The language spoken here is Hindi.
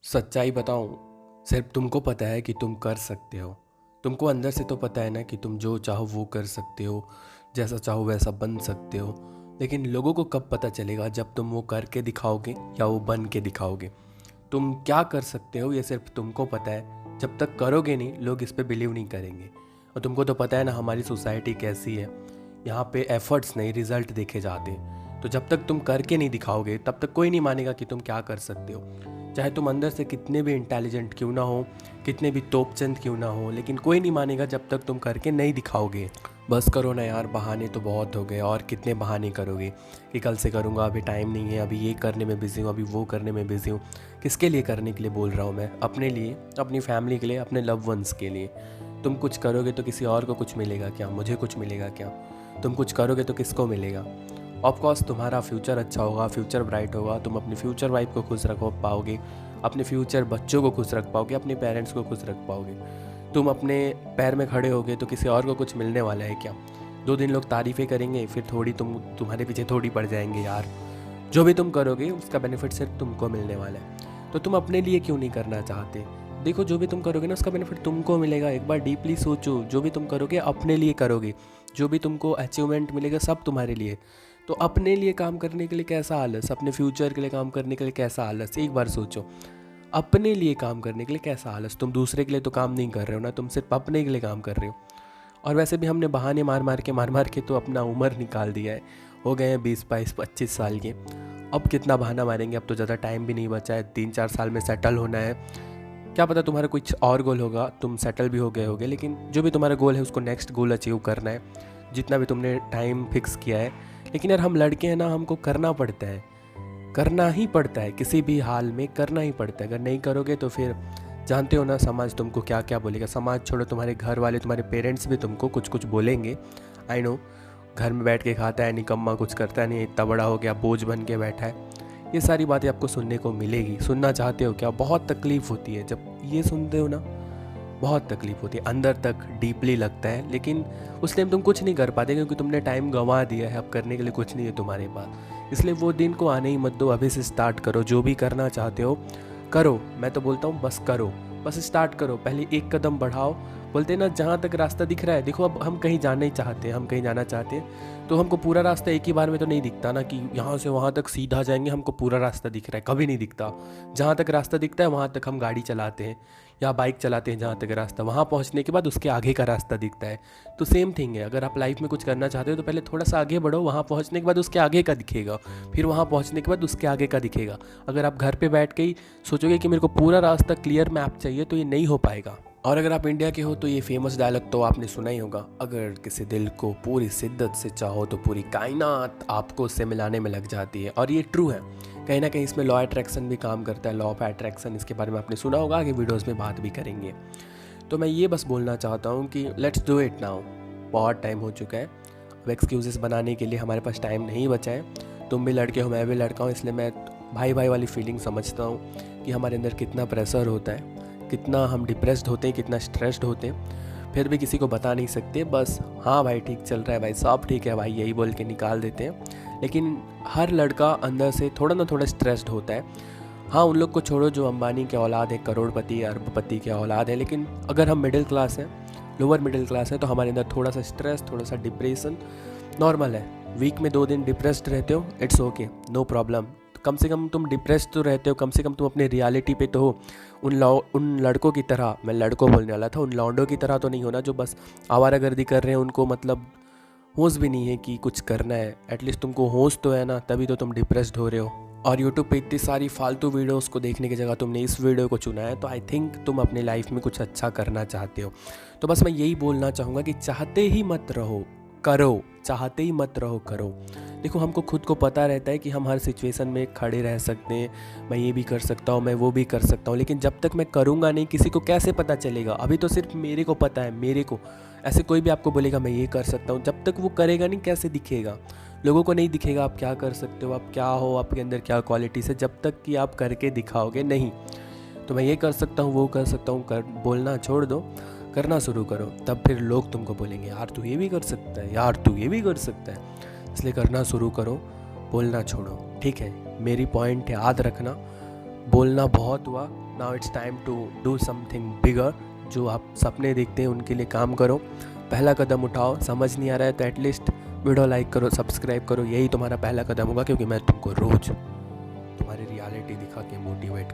सच्चाई बताऊं, सिर्फ तुमको पता है कि तुम कर सकते हो। तुमको अंदर से तो पता है ना कि तुम जो चाहो वो कर सकते हो, जैसा चाहो वैसा बन सकते हो। लेकिन लोगों को कब पता चलेगा? जब तुम वो करके दिखाओगे या वो बन के दिखाओगे। तुम क्या कर सकते हो ये सिर्फ तुमको पता है। जब तक करोगे नहीं, लोग इस पे बिलीव नहीं करेंगे। और तुमको तो पता है ना हमारी सोसाइटी कैसी है। यहाँ पे एफर्ट्स नहीं, रिजल्ट देखे जाते हैं। तो जब तक तुम करके नहीं दिखाओगे तब तक कोई नहीं मानेगा कि तुम क्या कर सकते हो। चाहे तुम अंदर से कितने भी इंटेलिजेंट क्यों ना हो, कितने भी तोपचंद क्यों ना हो, लेकिन कोई नहीं मानेगा जब तक तुम करके नहीं दिखाओगे। बस करो ना यार, बहाने तो बहुत हो गए। और कितने बहाने करोगे कि कल से करूँगा, अभी टाइम नहीं है, अभी ये करने में बिज़ी हूँ, अभी वो करने में बिज़ी हूँ। किसके लिए करने के लिए बोल रहा हूँ मैं? अपने लिए, अपनी फैमिली के लिए, अपने लव वंस के लिए। तुम कुछ करोगे तो किसी और को कुछ मिलेगा क्या? मुझे कुछ मिलेगा क्या? तुम कुछ करोगे तो किसको मिलेगा? ऑफकोर्स तुम्हारा फ्यूचर अच्छा होगा, फ्यूचर ब्राइट होगा, तुम अपनी फ्यूचर वाइफ को खुश रख पाओगे, अपने फ्यूचर बच्चों को खुश रख पाओगे, अपने पेरेंट्स को खुश रख पाओगे। तुम अपने पैर में खड़े होगे तो किसी और को कुछ मिलने वाला है क्या? 2 दिन लोग तारीफ़ें करेंगे, फिर थोड़ी तुम्हारे पीछे थोड़ी पड़ जाएंगे यार। जो भी तुम करोगे उसका बेनिफिट सिर्फ तुमको मिलने वाला है। तो तुम अपने लिए क्यों नहीं करना चाहते? देखो, जो भी तुम करोगे ना उसका बेनिफिट तुमको मिलेगा। एक बार डीपली सोचो, जो भी तुम करोगे अपने लिए करोगे। जो भी तुमको अचीवमेंट मिलेगा सब तुम्हारे लिए। तो अपने लिए काम करने के लिए कैसा आलस, अपने फ्यूचर के लिए काम करने के लिए कैसा आलस? एक बार सोचो, अपने लिए काम करने के लिए कैसा आलस? तुम दूसरे के लिए तो काम नहीं कर रहे हो ना, तुम सिर्फ अपने के लिए काम कर रहे हो। और वैसे भी हमने बहाने मार मार के तो अपना उम्र निकाल दिया है। हो गए हैं 20 22 25 साल के। अब कितना बहाना मारेंगे? अब तो ज़्यादा टाइम भी नहीं बचा है, 3 4 साल में सेटल होना है। क्या पता तुम्हारा कुछ और गोल होगा, तुम सेटल भी हो गए होगे, लेकिन जो भी तुम्हारा गोल है उसको नेक्स्ट गोल अचीव करना है, जितना भी तुमने टाइम फिक्स किया है। लेकिन यार हम लड़के हैं ना, हमको करना पड़ता है, करना ही पड़ता है, किसी भी हाल में करना ही पड़ता है। अगर नहीं करोगे तो फिर जानते हो ना समाज तुमको क्या क्या बोलेगा। समाज छोड़ो, तुम्हारे घर वाले, तुम्हारे पेरेंट्स भी तुमको कुछ कुछ बोलेंगे। आई नो, घर में बैठ के खाता है निकम्मा, कुछ करता नहीं, इतना बड़ा हो गया बोझ बन के बैठा है। ये सारी बातें आपको सुनने को मिलेगी। सुनना चाहते हो क्या? बहुत तकलीफ़ होती है जब ये सुनते हो ना, बहुत तकलीफ़ होती है, अंदर तक डीपली लगता है। लेकिन उस टाइम तुम कुछ नहीं कर पाते क्योंकि तुमने टाइम गंवा दिया है, अब करने के लिए कुछ नहीं है तुम्हारे पास। इसलिए वो दिन को आने ही मत दो, अभी से स्टार्ट करो। जो भी करना चाहते हो करो। मैं तो बोलता हूँ बस करो, बस स्टार्ट करो, पहले एक कदम बढ़ाओ। बोलते हैं ना, जहाँ तक रास्ता दिख रहा है, देखो अब हम कहीं जाना ही चाहते हैं, हम कहीं जाना चाहते हैं तो हमको पूरा रास्ता एक ही बार में तो नहीं दिखता ना, कि यहाँ से वहाँ तक सीधा जाएंगे, हमको पूरा रास्ता दिख रहा है, कभी नहीं दिखता। जहाँ तक रास्ता दिखता है वहाँ तक हम गाड़ी चलाते हैं या बाइक चलाते हैं, जहाँ तक रास्ता, वहाँ पहुँचने के बाद उसके आगे का रास्ता दिखता है। तो सेम थिंग है, अगर आप लाइफ में कुछ करना चाहते हो तो पहले थोड़ा सा आगे बढ़ो, वहाँ पहुँचने के बाद उसके आगे का दिखेगा, फिर वहाँ पहुँचने के बाद उसके आगे का दिखेगा। अगर आप घर पे बैठ के ही सोचोगे कि मेरे को पूरा रास्ता क्लियर मैप चाहिए तो ये नहीं हो पाएगा। और अगर आप इंडिया के हो तो ये फेमस डायलॉग तो आपने सुना ही होगा, अगर किसी दिल को पूरी शिद्दत से चाहो तो पूरी कायनात आपको उससे मिलाने में लग जाती है। और ये ट्रू है, कहीं ना कहीं इसमें लॉ अट्रैक्शन भी काम करता है। लॉ ऑफ अट्रैक्शन, इसके बारे में आपने सुना होगा, आगे वीडियोस में बात भी करेंगे। तो मैं ये बस बोलना चाहता हूँ कि लेट्स डू इट नाउ। बहुत टाइम हो चुका है, अब एक्सक्यूजेस बनाने के लिए हमारे पास टाइम नहीं बचा है। तुम भी लड़के हो, मैं भी लड़का हूँ, इसलिए मैं भाई भाई वाली फीलिंग समझता हूँ कि हमारे अंदर कितना प्रेशर होता है, कितना हम डिप्रेस्ड होते हैं, कितना स्ट्रेस्ड होते हैं, फिर भी किसी को बता नहीं सकते। बस हाँ भाई ठीक चल रहा है, भाई सब ठीक है भाई, यही बोल के निकाल देते हैं। लेकिन हर लड़का अंदर से थोड़ा ना थोड़ा स्ट्रेस्ड होता है। हाँ, उन लोग को छोड़ो जो अंबानी के औलाद है, करोड़पति अरबपति के औलाद है, लेकिन अगर हम मिडिल क्लास हैं, लोअर मिडिल क्लास है, तो हमारे अंदर थोड़ा सा स्ट्रेस, थोड़ा सा डिप्रेशन नॉर्मल है। वीक में 2 दिन डिप्रेस्ड रहते हो, इट्स ओके, नो प्रॉब्लम। कम से कम तुम डिप्रेस्ड तो रहते हो, कम से कम तुम अपने रियलिटी पे तो हो। उन लड़कों की तरह, मैं लड़कों बोलने वाला था, उन लौंडों की तरह तो नहीं होना जो बस आवारागर्दी कर रहे हैं, उनको मतलब होश भी नहीं है कि कुछ करना है। एटलीस्ट तुमको होश तो है ना, तभी तो तुम डिप्रेस्ड हो रहे हो। और यूट्यूब पे इतनी सारी फालतू वीडियोस को देखने की जगह तुमने इस वीडियो को चुना है, तो आई थिंक तुम अपनी लाइफ में कुछ अच्छा करना चाहते हो। तो बस मैं यही बोलना चाहूँगा कि चाहते ही मत रहो, करो। चाहते ही मत रहो, करो। देखो, हमको खुद को पता रहता है कि हम हर सिचुएशन में खड़े रह सकते हैं, मैं ये भी कर सकता हूँ, मैं वो भी कर सकता हूँ, लेकिन जब तक मैं करूँगा नहीं, किसी को कैसे पता चलेगा? अभी तो सिर्फ मेरे को पता है, मेरे को। ऐसे कोई भी आपको बोलेगा मैं ये कर सकता हूँ, जब तक वो करेगा नहीं कैसे दिखेगा? लोगों को नहीं दिखेगा आप क्या कर सकते हो, आप क्या हो, आपके अंदर क्या क्वालिटीज़ है, जब तक कि आप करके दिखाओगे नहीं। तो मैं ये कर सकता हूँ, वो कर सकता हूँ, कर बोलना छोड़ दो, करना शुरू करो। तब फिर लोग तुमको बोलेंगे यार तू ये भी कर सकता है, यार तू ये भी कर सकता है। इसलिए करना शुरू करो, बोलना छोड़ो, ठीक है? मेरी पॉइंट याद रखना, बोलना बहुत हुआ, now it's time to do something bigger. जो आप सपने देखते हैं उनके लिए काम करो, पहला कदम उठाओ। समझ नहीं आ रहा है तो एटलीस्ट वीडियो लाइक करो, सब्सक्राइब करो, यही तुम्हारा पहला कदम होगा, क्योंकि मैं तुमको रोज़